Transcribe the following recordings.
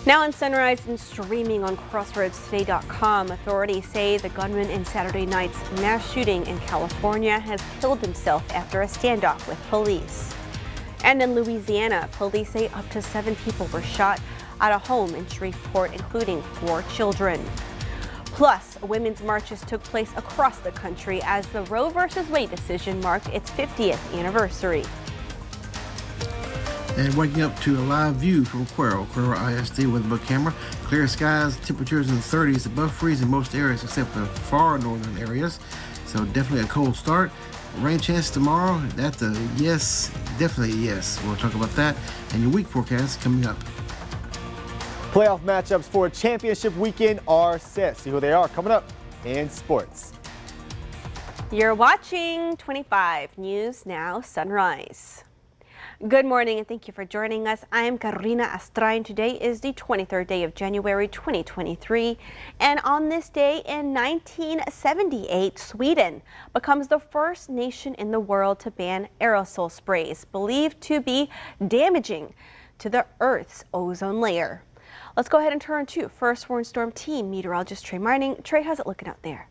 Now on Sunrise and streaming on CrossroadsToday.com, authorities say the gunman in Saturday night's mass shooting in California has killed himself after a standoff with police. And in Louisiana, police say up to 7 people were shot at a home in Shreveport, including 4 children. Plus, women's marches took place across the country as the Roe v. Wade decision marked its 50th anniversary. And waking up to a live view from Cuero ISD with a book camera. Clear skies, temperatures in the 30s, above freezing in most areas except the far northern areas. So definitely a cold start. Rain chance tomorrow, that's a yes, definitely a yes. We'll talk about that and your week forecast coming up. Playoff matchups for championship weekend are set. See who they are coming up in sports. You're watching 25 News Now Sunrise. Good morning and thank you for joining us. I'm Carolina Astrain. Today is the 23rd day of January 2023. And on this day in 1978, Sweden becomes the first nation in the world to ban aerosol sprays believed to be damaging to the Earth's ozone layer. Let's go ahead and turn to First Warn Storm Team meteorologist Trey Mining. Trey, how's it looking out there?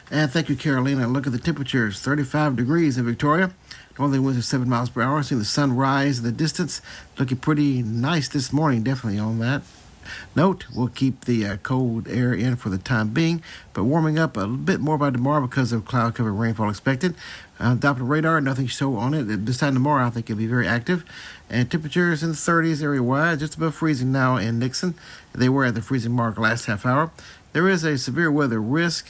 And thank you, Carolina. Look at the temperatures, 35 degrees in Victoria. Northerly winds are 7 miles per hour. Seeing the sun rise in the distance. Looking pretty nice this morning, definitely on that note. We'll keep the cold air in for the time being, but warming up a bit more by tomorrow because of cloud-covered rainfall expected. Doppler radar, nothing show on it. This time tomorrow, I think it'll be very active. And temperatures in the 30s area-wide, just above freezing now in Nixon. They were at the freezing mark last half hour. There is a severe weather risk,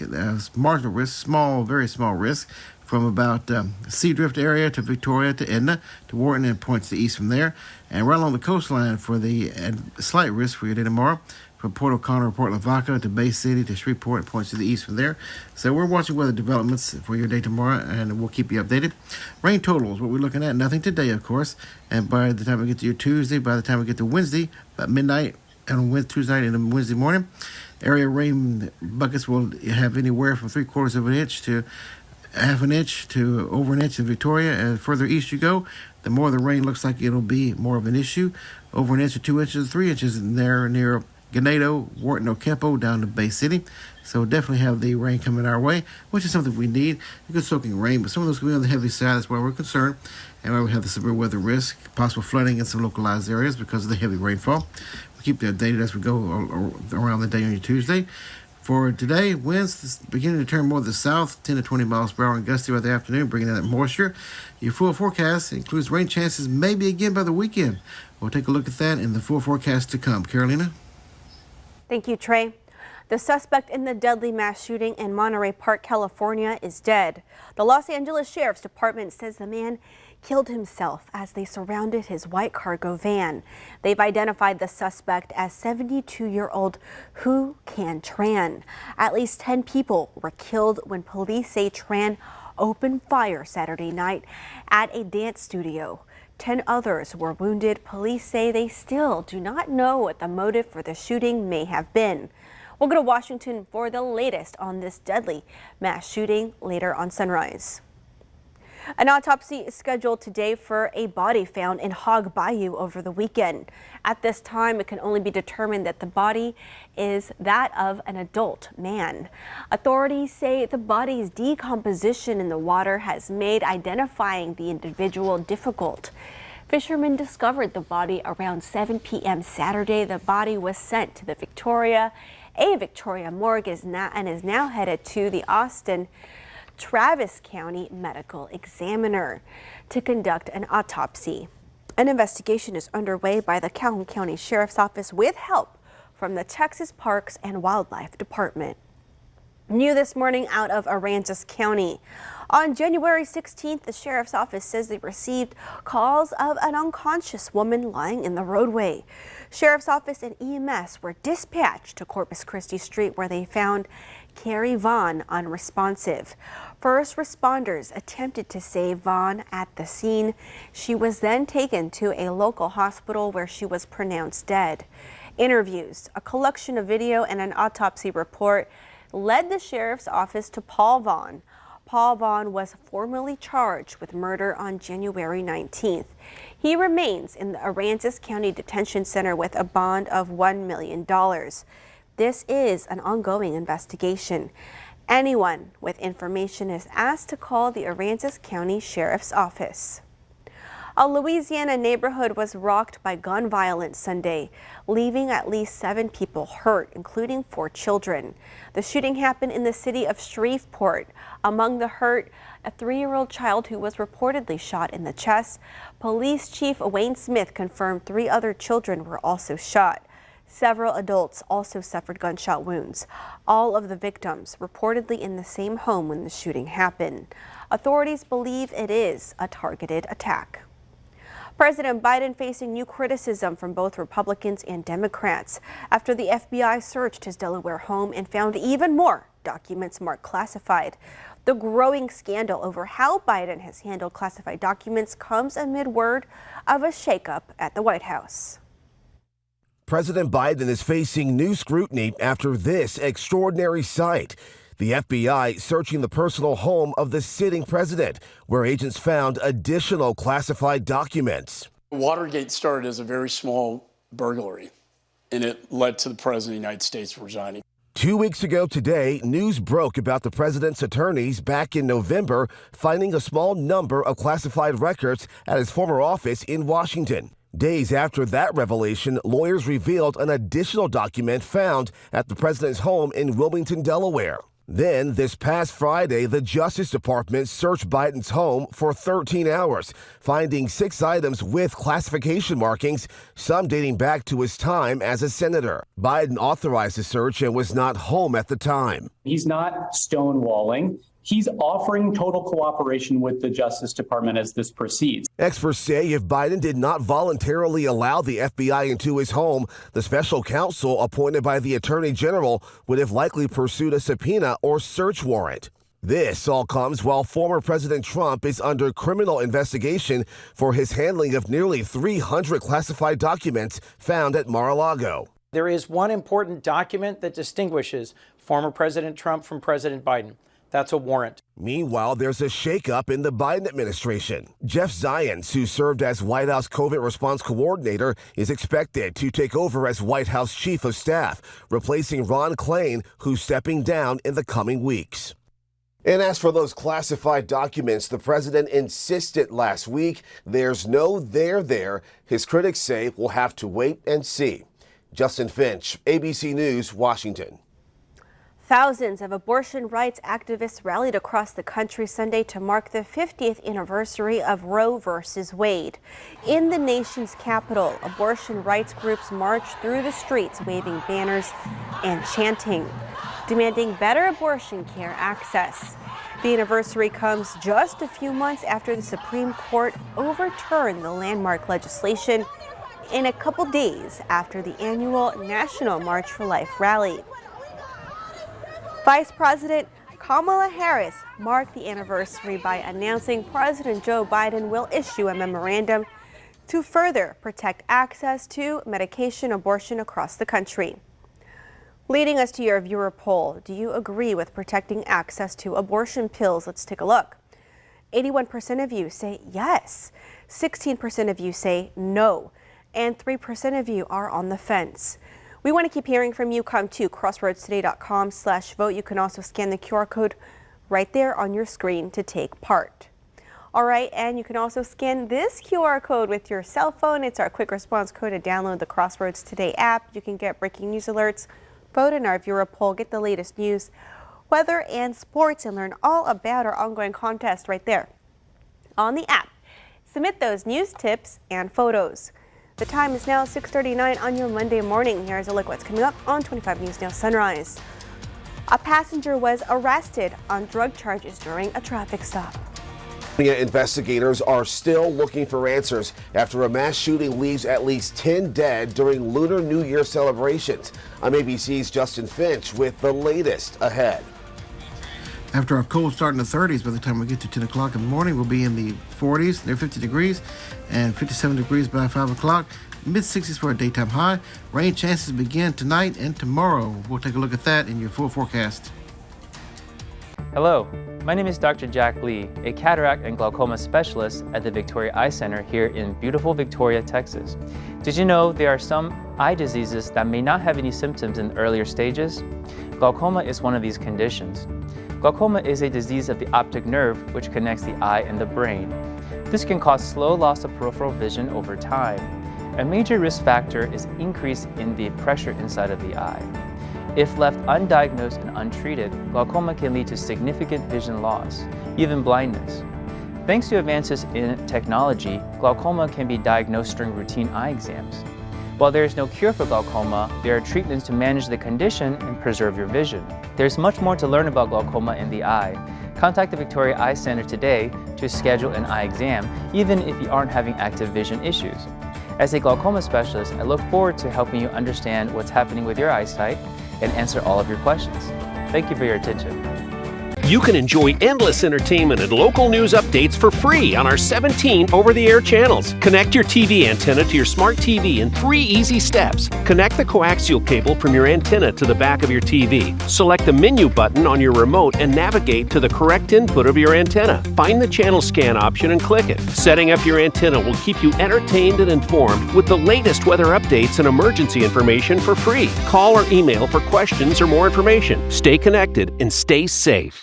marginal risk, small, very small risk, from about Sea Drift area to Victoria to Edna to Wharton and points to the east from there. And right along the coastline for the slight risk for your day tomorrow, from Port O'Connor, Port Lavaca to Bay City to Shreveport and points to the east from there. So we're watching weather developments for your day tomorrow, and we'll keep you updated. Rain totals, what we're looking at, nothing today, of course. And by the time we get to your Tuesday, by the time we get to Wednesday, about midnight, and Tuesday night and Wednesday morning, area rain buckets will have anywhere from 3/4 of an inch to half an inch to over an inch in Victoria. As further east you go, the more the rain looks like it'll be more of an issue. Over an inch or 2 inches, 3 inches in there near Ganado, Wharton, Ocampo, down to Bay City. So definitely have the rain coming our way, which is something we need. A good soaking rain, but some of those will be on the heavy side. That's why we're concerned. And why we have the severe weather risk, possible flooding in some localized areas because of the heavy rainfall. We'll keep you updated as we go around the day on your Tuesday. For today, winds beginning to turn more to the south, 10 to 20 miles per hour and gusty by the afternoon, bringing in that moisture. Your full forecast includes rain chances maybe again by the weekend. We'll take a look at that in the full forecast to come. Carolina? Thank you, Trey. The suspect in the deadly mass shooting in Monterey Park, California is dead. The Los Angeles Sheriff's Department says the man killed himself as they surrounded his white cargo van. They've identified the suspect as 72-year-old Hu Can Tran. At least 10 people were killed when police say Tran opened fire Saturday night at a dance studio. 10 others were wounded. Police say they still do not know what the motive for the shooting may have been. We'll go to Washington for the latest on this deadly mass shooting later on Sunrise. An autopsy is scheduled today for a body found in Hog Bayou over the weekend. At this time, it can only be determined that the body is that of an adult man. Authorities say the body's decomposition in the water has made identifying the individual difficult. Fishermen discovered the body around 7 p.m. Saturday. The body was sent to the Victoria morgue is now headed to the Austin Travis County Medical Examiner to conduct an autopsy. An investigation is underway by the Calhoun County Sheriff's Office with help from the Texas Parks and Wildlife Department. New this morning out of Aransas County. On January 16th, the Sheriff's Office says they received calls of an unconscious woman lying in the roadway. Sheriff's Office and EMS were dispatched to Corpus Christi Street where they found Carrie Vaughn unresponsive. First responders attempted to save Vaughn at the scene. She was then taken to a local hospital where she was pronounced dead. Interviews, a collection of video, and an autopsy report led the Sheriff's Office to Paul Vaughn. Paul Vaughn was formally charged with murder on January 19th. He remains in the Aransas County Detention Center with a bond of $1 million. This is an ongoing investigation. Anyone with information is asked to call the Aransas County Sheriff's Office. A Louisiana neighborhood was rocked by gun violence Sunday, leaving at least 7 people hurt, including 4 children. The shooting happened in the city of Shreveport. Among the hurt, a 3-year-old child who was reportedly shot in the chest. Police Chief Wayne Smith confirmed 3 other children were also shot. Several adults also suffered gunshot wounds. All of the victims reportedly in the same home when the shooting happened. Authorities believe it is a targeted attack. President Biden facing new criticism from both Republicans and Democrats after the FBI searched his Delaware home and found even more documents marked classified. The growing scandal over how Biden has handled classified documents comes amid word of a shakeup at the White House. President Biden is facing new scrutiny after this extraordinary sight. The FBI searching the personal home of the sitting president, where agents found additional classified documents. Watergate started as a very small burglary, and it led to the president of the United States resigning. 2 weeks ago today, news broke about the president's attorneys back in November finding a small number of classified records at his former office in Washington. Days after that revelation, lawyers revealed an additional document found at the president's home in Wilmington, Delaware. Then, this past Friday, the Justice Department searched Biden's home for 13 hours, finding 6 items with classification markings, some dating back to his time as a senator. Biden authorized the search and was not home at the time. He's not stonewalling. He's offering total cooperation with the Justice Department as this proceeds. Experts say if Biden did not voluntarily allow the FBI into his home, the special counsel appointed by the Attorney General would have likely pursued a subpoena or search warrant. This all comes while former President Trump is under criminal investigation for his handling of nearly 300 classified documents found at Mar-a-Lago. There is one important document that distinguishes former President Trump from President Biden. That's a warrant. Meanwhile, there's a shakeup in the Biden administration. Jeff Zients, who served as White House COVID response coordinator, is expected to take over as White House chief of staff, replacing Ron Klain, who's stepping down in the coming weeks. And as for those classified documents, the president insisted last week there's no there there. His critics say we'll have to wait and see. Justin Finch, ABC News, Washington. Thousands of abortion rights activists rallied across the country Sunday to mark the 50th anniversary of Roe versus Wade. In the nation's capital, abortion rights groups marched through the streets waving banners and chanting, demanding better abortion care access. The anniversary comes just a few months after the Supreme Court overturned the landmark legislation and a couple days after the annual National March for Life rally. Vice President Kamala Harris marked the anniversary by announcing President Joe Biden will issue a memorandum to further protect access to medication abortion across the country. Leading us to your viewer poll, do you agree with protecting access to abortion pills? Let's take a look. 81% of you say yes, 16% of you say no, and 3% of you are on the fence. We want to keep hearing from you. Come to crossroadstoday.com/vote. You can also scan the QR code right there on your screen to take part. All right, and you can also scan this QR code with your cell phone. It's our quick response code to download the Crossroads Today app. You can get breaking news alerts, vote in our viewer poll, get the latest news, weather, and sports, and learn all about our ongoing contest right there on the app. Submit those news tips and photos. The time is now 6:39 on your Monday morning. Here's a look what's coming up on 25 News Now Sunrise. A passenger was arrested on drug charges during a traffic stop. Investigators are still looking for answers after a mass shooting leaves at least 10 dead during Lunar New Year celebrations. I'm ABC's Justin Finch with the latest ahead. After a cold start in the 30s, by the time we get to 10 o'clock in the morning, we'll be in the 40s, near 50 degrees, and 57 degrees by 5 o'clock. Mid-60s for a daytime high. Rain chances begin tonight and tomorrow. We'll take a look at that in your full forecast. Hello, my name is Dr. Jack Lee, a cataract and glaucoma specialist at the Victoria Eye Center here in beautiful Victoria, Texas. Did you know there are some eye diseases that may not have any symptoms in the earlier stages? Glaucoma is one of these conditions. Glaucoma is a disease of the optic nerve which connects the eye and the brain. This can cause slow loss of peripheral vision over time. A major risk factor is increase in the pressure inside of the eye. If left undiagnosed and untreated, glaucoma can lead to significant vision loss, even blindness. Thanks to advances in technology, glaucoma can be diagnosed during routine eye exams. While there is no cure for glaucoma, there are treatments to manage the condition and preserve your vision. There's much more to learn about glaucoma in the eye. Contact the Victoria Eye Center today to schedule an eye exam, even if you aren't having active vision issues. As a glaucoma specialist, I look forward to helping you understand what's happening with your eyesight and answer all of your questions. Thank you for your attention. You can enjoy endless entertainment and local news updates for free on our 17 over-the-air channels. Connect your TV antenna to your smart TV in 3 easy steps. Connect the coaxial cable from your antenna to the back of your TV. Select the menu button on your remote and navigate to the correct input of your antenna. Find the channel scan option and click it. Setting up your antenna will keep you entertained and informed with the latest weather updates and emergency information for free. Call or email for questions or more information. Stay connected and stay safe.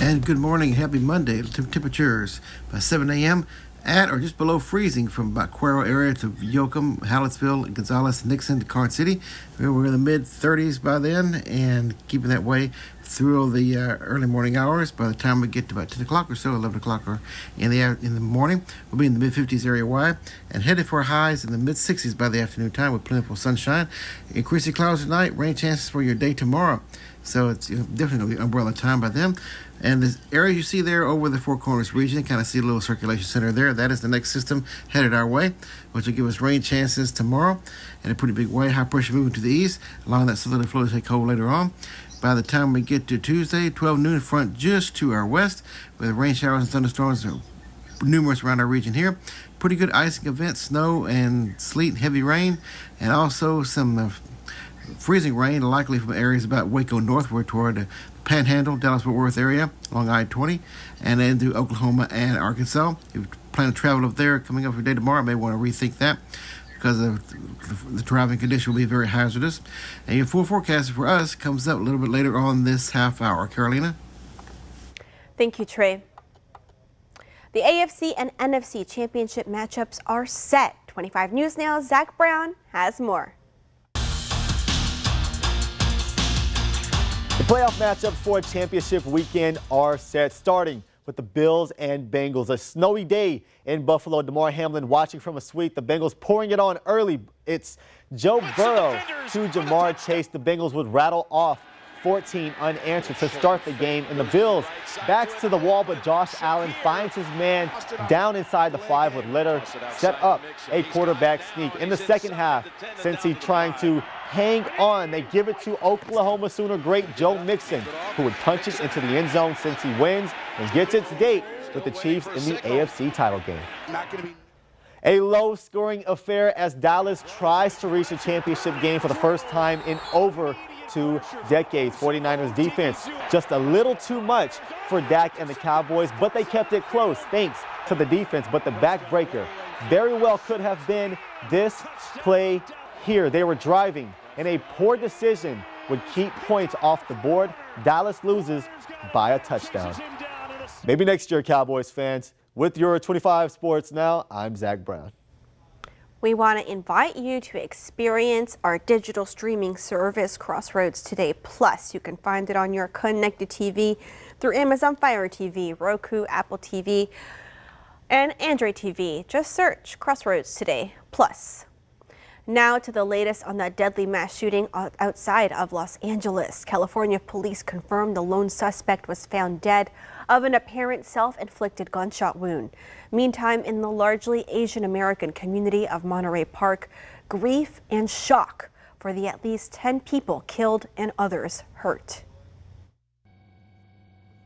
And good morning, happy Monday. Temperatures by 7 a.m. at or just below freezing from about Cuero area to Yoakum, Hallettsville, Gonzales, Nixon to Carson City. We're in the mid-30s by then and keeping that way through the early morning hours. By the time we get to about 10 o'clock or so, 11 o'clock or in the morning, we'll be in the mid-50s area-wide and headed for highs in the mid-60s by the afternoon time with plentiful sunshine. Increasing clouds tonight, rain chances for your day tomorrow. So it's definitely going to be umbrella time by then. And this area you see there over the Four Corners region, kind of see a little circulation center there. That is the next system headed our way, which will give us rain chances tomorrow in a pretty big way. High pressure moving to the east, allowing that southerly flow to take hold later on. By the time we get to Tuesday, 12 noon front just to our west, with rain showers and thunderstorms numerous around our region here. Pretty good icing events, snow and sleet, heavy rain, and also some freezing rain, likely from areas about Waco northward toward the Panhandle, Dallas-Fort Worth area along I-20, and then through Oklahoma and Arkansas. If you plan to travel up there coming up for your day tomorrow, may want to rethink that because the traveling condition will be very hazardous. And your full forecast for us comes up a little bit later on this half hour. Carolina? Thank you, Trey. The AFC and NFC championship matchups are set. 25 News Now, Zach Brown has more. The playoff matchups for championship weekend are set, starting with the Bills and Bengals. A snowy day in Buffalo. Damar Hamlin watching from a suite. The Bengals pouring it on early. It's Joe Burrow to Jamar Chase. The Bengals would rattle off 14 unanswered to start the game. And the Bills backs to the wall, but Josh Allen finds his man down inside the 5 with Litter set up a quarterback sneak. In the second half, Cincy trying to hang on. They give it to Oklahoma Sooner great Joe Mixon, who would punch it into the end zone. Cincy wins and gets its date with the Chiefs in the AFC title game. A low-scoring affair as Dallas tries to reach a championship game for the first time in over 2 decades. 49ers defense just a little too much for Dak and the Cowboys, but they kept it close thanks to the defense. But the backbreaker very well could have been this play here. They were driving, and a poor decision would keep points off the board. Dallas loses by a touchdown. Maybe next year, Cowboys fans. With your 25 Sports Now, I'm Zach Brown. We want to invite you to experience our digital streaming service, Crossroads Today Plus. You can find it on your connected TV through Amazon Fire TV, Roku, Apple TV, and Android TV. Just search Crossroads Today Plus. Now to the latest on that deadly mass shooting outside of Los Angeles. California police confirmed the lone suspect was found dead of an apparent self-inflicted gunshot wound. Meantime, in the largely Asian American community of Monterey Park, grief and shock for the at least 10 people killed and others hurt.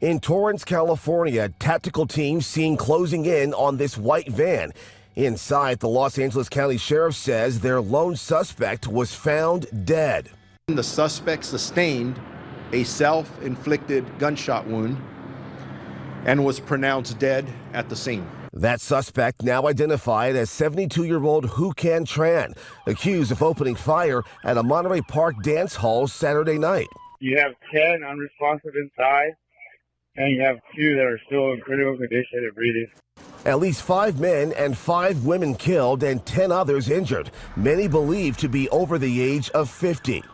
In Torrance, California, tactical teams seen closing in on this white van. Inside, the Los Angeles County Sheriff says their lone suspect was found dead. The suspect sustained a self-inflicted gunshot wound and was pronounced dead at the scene. That suspect, now identified as 72-year-old Hu Can Tran, accused of opening fire at a Monterey Park dance hall Saturday night. You have 10 unresponsive inside, and you have 2 that are still in critical condition and breathing. At least 5 men and 5 women killed and 10 others injured, many believed to be over the age of 50.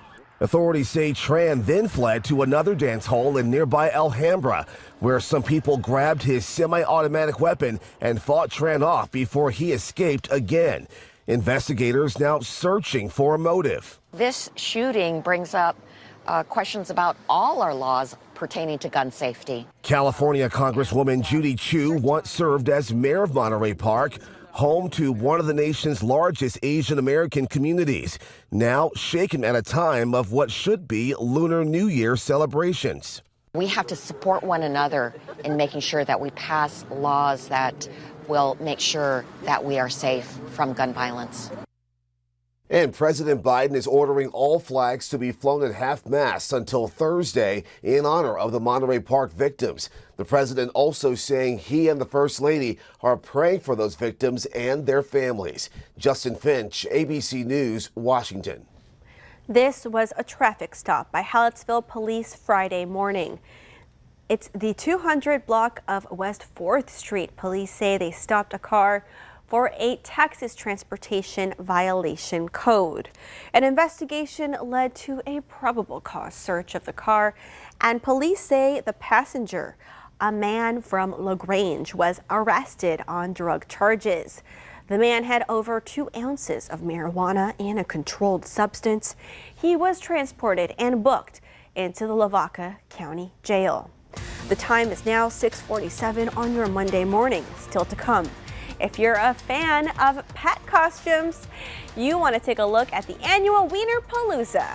Authorities say Tran then fled to another dance hall in nearby Alhambra, where some people grabbed his semi-automatic weapon and fought Tran off before he escaped again. Investigators now searching for a motive. This shooting brings up questions about all our laws pertaining to gun safety. California Congresswoman Judy Chu once served as mayor of Monterey Park, home to one of the nation's largest Asian American communities, now shaken at a time of what should be Lunar New Year celebrations. We have to support one another in making sure that we pass laws that will make sure that we are safe from gun violence. And President Biden is ordering all flags to be flown at half-mast until Thursday in honor of the Monterey Park victims. The president also saying he and the First Lady are praying for those victims and their families. Justin Finch, ABC News, Washington. This was a traffic stop by Hallettsville police Friday morning. It's the 200 block of West 4th Street. Police say they stopped a car for a Texas transportation violation code. An investigation led to a probable cause search of the car, and police say the passenger, a man from LaGrange, was arrested on drug charges. The man had over 2 ounces of marijuana and a controlled substance. He was transported and booked into the Lavaca County Jail. The time is now 6:47 on your Monday morning. Still to come. If you're a fan of pet costumes, you want to take a look at the annual Wiener Palooza.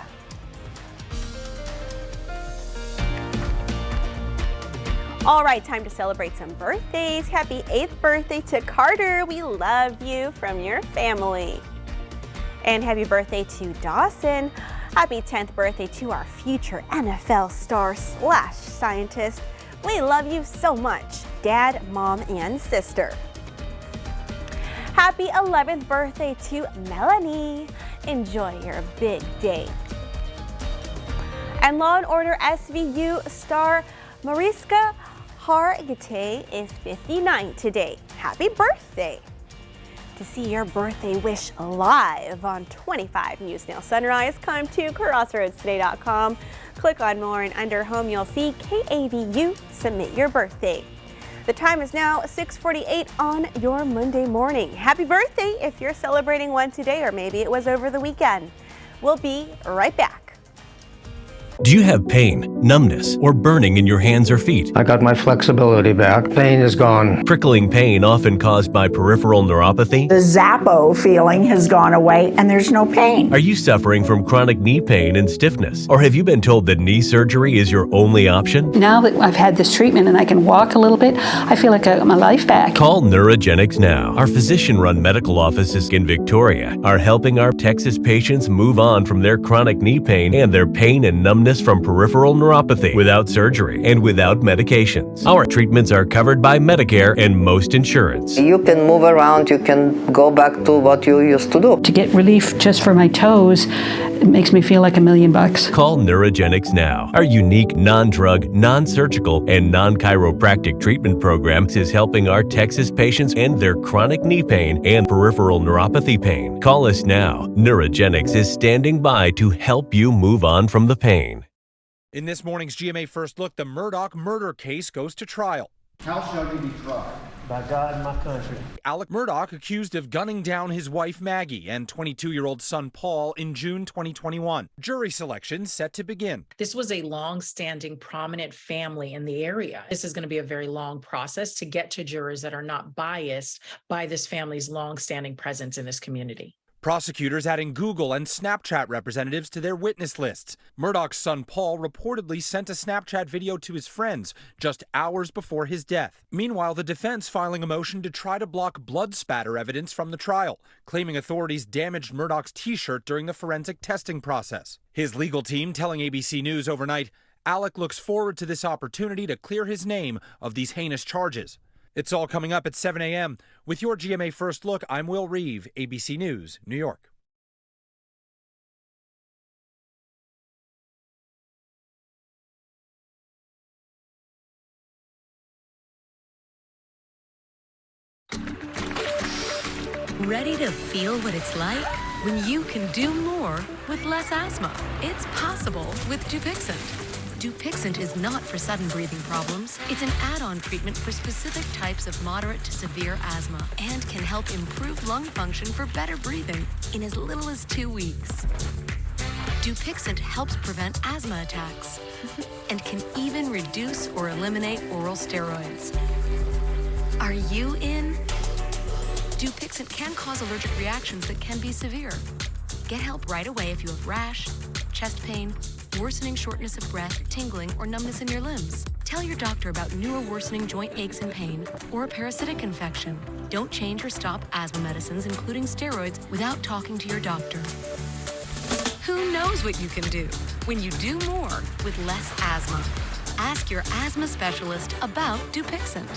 All right, time to celebrate some birthdays. Happy 8th birthday to Carter. We love you from your family. And happy birthday to Dawson. Happy 10th birthday to our future NFL star / scientist. We love you so much, Dad, Mom, and Sister. Happy 11th birthday to Melanie. Enjoy your big day. And Law & Order SVU star Mariska Hargitay is 59 today. Happy birthday. To see your birthday wish live on 25 News Now Sunrise, come to crossroadstoday.com. Click on more, and under home you'll see KAVU Submit Your Birthday. The time is now 6:48 on your Monday morning. Happy birthday if you're celebrating one today, or maybe it was over the weekend. We'll be right back. Do you have pain, numbness, or burning in your hands or feet? I got my flexibility back. Pain is gone. Prickling pain often caused by peripheral neuropathy? The Zappo feeling has gone away and there's no pain. Are you suffering from chronic knee pain and stiffness? Or have you been told that knee surgery is your only option? Now that I've had this treatment and I can walk a little bit, I feel like I got my life back. Call Neurogenics now. Our physician-run medical offices in Victoria are helping our Texas patients move on from their chronic knee pain and their pain and numbness from peripheral neuropathy without surgery and without medications. Our treatments are covered by Medicare and most insurance. You can move around, you can go back to what you used to do. To get relief just for my toes, it makes me feel like $1 million. Call Neurogenics now. Our unique non-drug, non-surgical, and non-chiropractic treatment program is helping our Texas patients end their chronic knee pain and peripheral neuropathy pain. Call us now. Neurogenics is standing by to help you move on from the pain. In this morning's GMA First Look, the Murdaugh murder case goes to trial. How shall he be tried? By God and my country. Alec Murdaugh accused of gunning down his wife Maggie and 22-year-old son Paul in June 2021. Jury selection set to begin. This was a long-standing, prominent family in the area. This is going to be a very long process to get to jurors that are not biased by this family's long-standing presence in this community. Prosecutors adding Google and Snapchat representatives to their witness lists. Murdoch's son Paul reportedly sent a Snapchat video to his friends just hours before his death. Meanwhile, the defense filing a motion to try to block blood spatter evidence from the trial, claiming authorities damaged Murdoch's t-shirt during the forensic testing process. His legal team telling ABC News overnight, Alec looks forward to this opportunity to clear his name of these heinous charges. It's all coming up at 7 a.m. With your GMA First Look, I'm Will Reeve, ABC News, New York. Ready to feel what it's like when you can do more with less asthma? It's possible with Dupixent. Dupixent is not for sudden breathing problems. It's an add-on treatment for specific types of moderate to severe asthma and can help improve lung function for better breathing in as little as 2 weeks. Dupixent helps prevent asthma attacks and can even reduce or eliminate oral steroids. Are you in? Dupixent can cause allergic reactions that can be severe. Get help right away if you have rash, chest pain, worsening shortness of breath, tingling, or numbness in your limbs. Tell your doctor about new or worsening joint aches and pain or a parasitic infection. Don't change or stop asthma medicines, including steroids, without talking to your doctor. Who knows what you can do when you do more with less asthma? Ask your asthma specialist about Dupixent.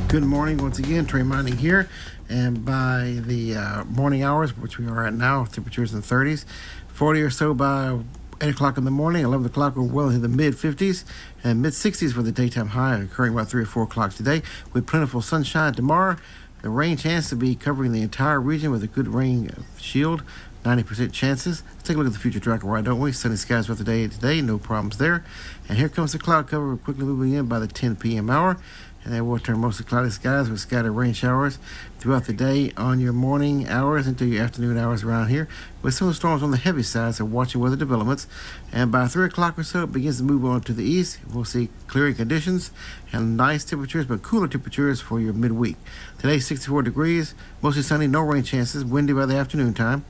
Good morning once again, Trey Mining here, and by the morning hours, which we are at now, temperatures in the 30s, 40 or so by 8 o'clock in the morning, 11 o'clock we're well into the mid-50s, and mid-60s for the daytime high, occurring about 3 or 4 o'clock today, with plentiful sunshine tomorrow. The rain chance to be covering the entire region with a good rain shield, 90% chances. Let's take a look at the future tracker, why don't we? Sunny skies throughout the day today, no problems there. And here comes the cloud cover, quickly moving in by the 10 p.m. hour. And then we'll turn mostly cloudy skies with scattered rain showers throughout the day on your morning hours into your afternoon hours around here, with some of the storms on the heavy side, so watching weather developments. And by 3 o'clock or so, it begins to move on to the east. We'll see clearing conditions and nice temperatures, but cooler temperatures for your midweek. Today, 64 degrees, mostly sunny, no rain chances, windy by the afternoon time.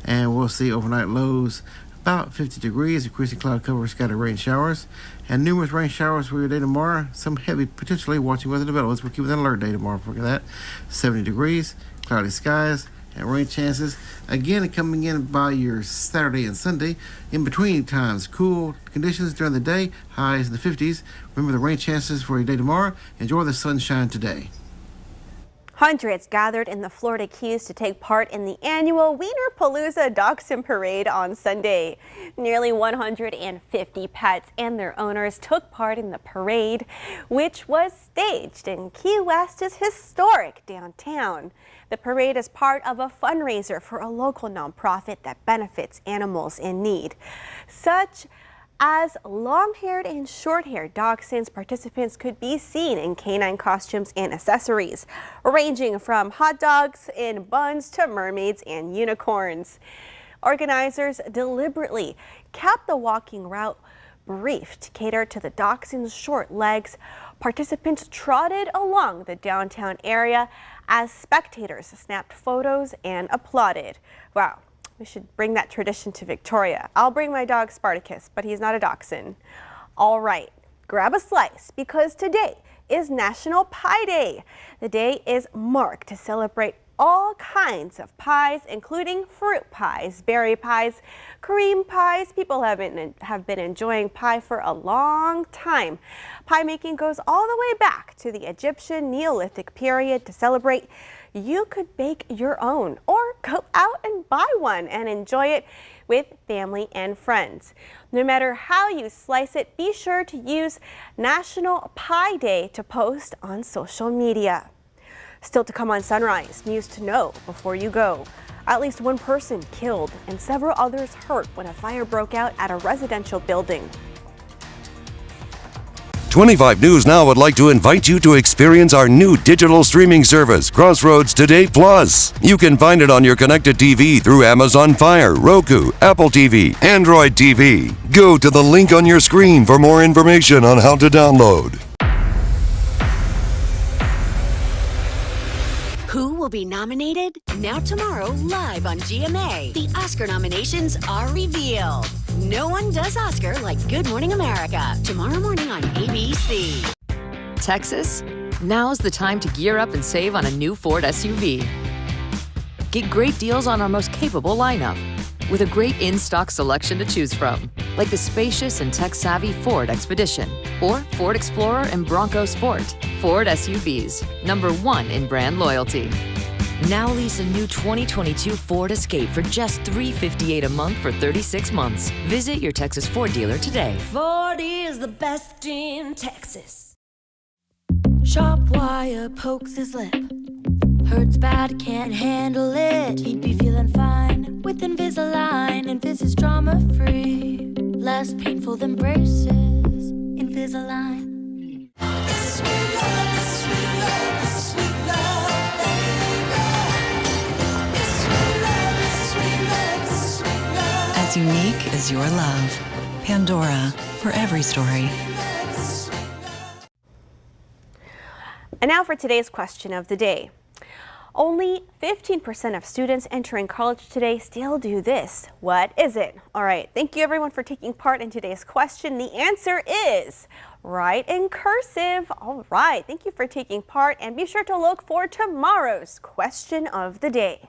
And we'll see overnight lows about 50 degrees, increasing cloud cover, scattered rain showers, and numerous rain showers for your day tomorrow. Some heavy, potentially, watching weather developments. We'll keep it an alert day tomorrow for that. 70 degrees, cloudy skies, and rain chances. Again, coming in by your Saturday and Sunday. In between times, cool conditions during the day, highs in the 50s. Remember the rain chances for your day tomorrow. Enjoy the sunshine today. Hundreds gathered in the Florida Keys to take part in the annual Wienerpalooza Dachshund Parade on Sunday. Nearly 150 pets and their owners took part in the parade, which was staged in Key West's historic downtown. The parade is part of a fundraiser for a local nonprofit that benefits animals in need, such as long-haired and short-haired dachshunds. Participants could be seen in canine costumes and accessories, ranging from hot dogs in buns to mermaids and unicorns. Organizers deliberately kept the walking route brief to cater to the dachshund's short legs. Participants trotted along the downtown area as spectators snapped photos and applauded. Wow. We should bring that tradition to Victoria. I'll bring my dog Spartacus, but he's not a dachshund. All right, grab a slice because today is National Pie Day. The day is marked to celebrate all kinds of pies, including fruit pies, berry pies, cream pies. People have been enjoying pie for a long time. Pie making goes all the way back to the Egyptian Neolithic period. To celebrate, you could bake your own or go out and buy one and enjoy it with family and friends. No matter how you slice it, be sure to use National Pie Day to post on social media. Still to come on Sunrise, news to know before you go. At least one person killed and several others hurt when a fire broke out at a residential building. 25 News Now would like to invite you to experience our new digital streaming service, Crossroads Today Plus. You can find it on your connected TV through Amazon Fire, Roku, Apple TV, Android TV. Go to the link on your screen for more information on how to download. will be nominated? Now tomorrow, live on GMA, the Oscar nominations are revealed. No one does Oscar like Good Morning America. Tomorrow morning on ABC. Texas? Now's the time to gear up and save on a new Ford SUV. Get great deals on our most capable lineup, with a great in-stock selection to choose from, like the spacious and tech-savvy Ford Expedition, or Ford Explorer and Bronco Sport. Ford SUVs, #1 in brand loyalty. Now lease a new 2022 Ford Escape for just $358 a month for 36 months. Visit your Texas Ford dealer today. Ford is the best in Texas. Sharp wire pokes his lip. Hurts bad, can't handle it. He'd be feeling fine with Invisalign. Invis is drama-free, less painful than braces. Invisalign. It's sweet love, it's sweet love, it's sweet love, baby. It's sweet love, it's sweet love, it's sweet love. As unique as your love. Pandora, for every story. And now for today's question of the day. Only 15% of students entering college today still do this. What is it? All right, thank you everyone for taking part in today's question. The answer is write in cursive. All right, thank you for taking part, and be sure to look for tomorrow's question of the day.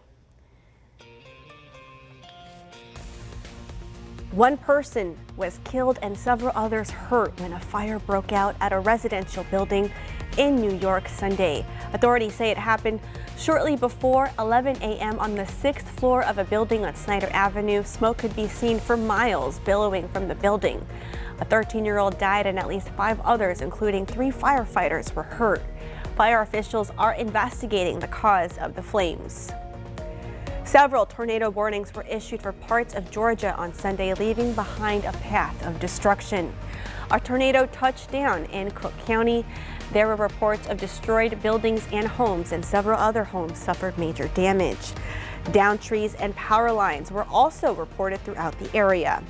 One person was killed and several others hurt when a fire broke out at a residential building in New York Sunday. Authorities say it happened shortly before 11 a.m. on the 6th floor of a building on Snyder Avenue. Smoke could be seen for miles billowing from the building. A 13-year-old died and at least 5 others, including 3 firefighters, were hurt. Fire officials are investigating the cause of the flames. Several tornado warnings were issued for parts of Georgia on Sunday, leaving behind a path of destruction. A tornado touched down in Cook County. There were reports of destroyed buildings and homes, and several other homes suffered major damage. Downed trees and power lines were also reported throughout the area.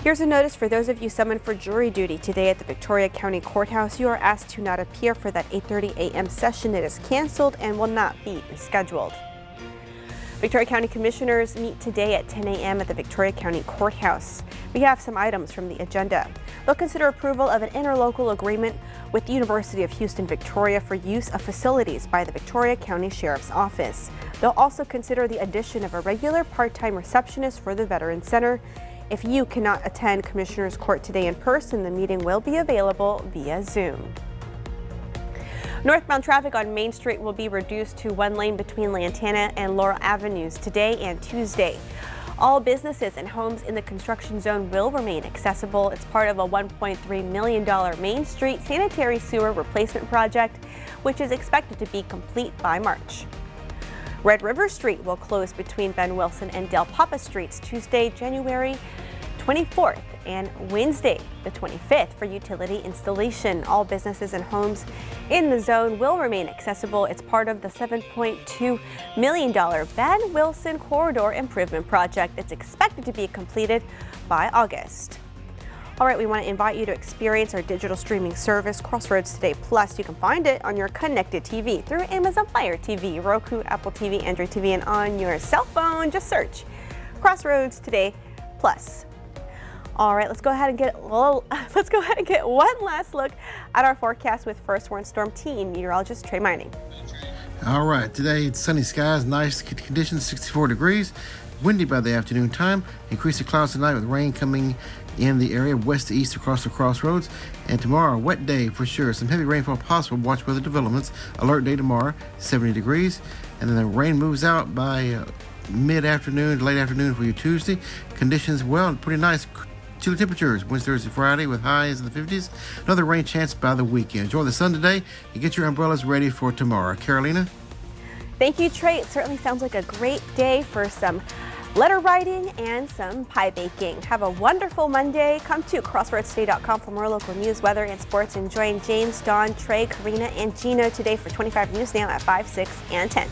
Here's a notice for those of you summoned for jury duty today at the Victoria County Courthouse. You are asked to not appear for that 8:30 a.m. session. It is canceled and will not be rescheduled. Victoria County Commissioners meet today at 10 a.m. at the Victoria County Courthouse. We have some items from the agenda. They'll consider approval of an interlocal agreement with the University of Houston Victoria for use of facilities by the Victoria County Sheriff's Office. They'll also consider the addition of a regular part-time receptionist for the Veterans Center. If you cannot attend Commissioners Court today in person, the meeting will be available via Zoom. Northbound traffic on Main Street will be reduced to 1 lane between Lantana and Laurel Avenues today and Tuesday. All businesses and homes in the construction zone will remain accessible. It's part of a $1.3 million Main Street sanitary sewer replacement project, which is expected to be complete by March. Red River Street will close between Ben Wilson and Del Papa Streets Tuesday, January 24th and Wednesday, the 25th, for utility installation. All businesses and homes in the zone will remain accessible. It's part of the $7.2 million Ben Wilson Corridor Improvement Project. It's expected to be completed by August. All right, we want to invite you to experience our digital streaming service, Crossroads Today Plus. You can find it on your connected TV through Amazon Fire TV, Roku, Apple TV, Android TV, and on your cell phone. Just search Crossroads Today Plus. All right, let's go ahead and get one last look at our forecast with First Warn Storm Team meteorologist Trey Mining. All right, today it's sunny skies, nice conditions, 64 degrees, windy by the afternoon time, increasing clouds tonight with rain coming in the area west to east across the crossroads. And tomorrow, a wet day for sure. Some heavy rainfall possible. Watch weather developments. Alert day tomorrow, 70 degrees. And then the rain moves out by mid-afternoon to late afternoon for you Tuesday. Conditions, well, pretty nice. Chilly temperatures Wednesday, Thursday, Friday with highs in the 50s. Another rain chance by the weekend. Enjoy the sun today and get your umbrellas ready for tomorrow. Carolina? Thank you, Trey. It certainly sounds like a great day for some letter writing and some pie baking. Have a wonderful Monday. Come to crossroadstoday.com for more local news, weather, and sports. And join James, Dawn, Trey, Karina, and Gino today for 25 News Now at 5, 6, and 10.